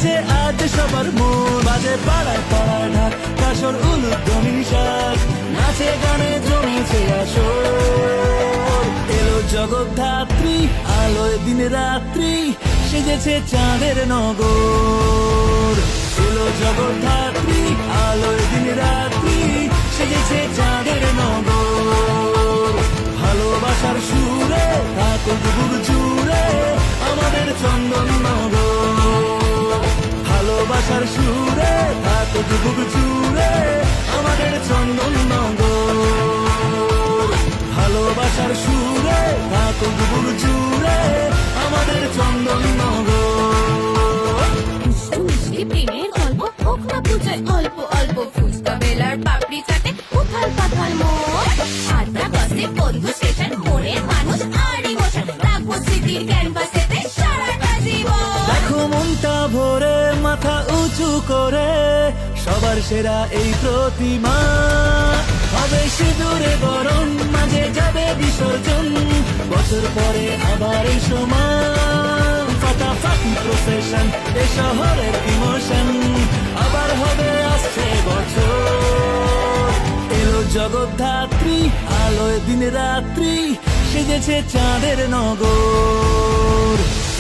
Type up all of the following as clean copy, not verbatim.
জেগেছে আজ সবার মন, বাজে পাড়ায় পাড়ায় ঢাক, কাসর উলুধ্বনি শাক, নাচে গানে জমেছে আসর। এলো জগদ্ধাত্রী, আলোয় দিন রাত্রি, সেজেছে চাঁদের নগর। এলো জগদ্ধাত্রী, আলোয় দিন রাত্রি, সেজেছে চাঁদের নগর। ভালোবাসার সুরে থাকুক বুক জুড়ে আমাদের চন্দননগর। ভালোবাসার সুরে থাকুক বুক জুড়ে আমাদের চন্দননগর। ভালোবাসার সুরে থাকুক বুক জুড়ে আমাদের চন্দননগর। মিষ্টি প্রেমের গল্প হোক না পূজায় অল্প অল্প, ফুচকা বেলার পাপড়ি চাটে উথাল পাথাল মোড়। আড্ডা বাসে বন্ধু স্টেশন, মনের মানুষ আর ইমোশন, রাখবো স্মৃতির ক্যানভাসেতে সারাটা জীবন। দেখো মনটা ভরে মাথা উঁচু করে, সবার সেরা এই প্রতিমা হবে সিঁদুরে বরণ, মাঝে যাবে বিসর্জন। বছর পরে আবার এই সমান ফাটাফাটি প্রসেশন, এ শহরের ইমোশন আবার হবে আসছে বছর। এলো জগদ্ধাত্রী, আলোয় দিন রাত্রি, সেজেছে চাঁদের নগর।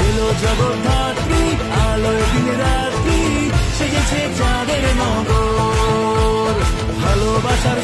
এলো জগদ্ধাত্রী, আলোয় দিন রাত্রি, সেজেছে চাঁদের নগর। ভালোবাসার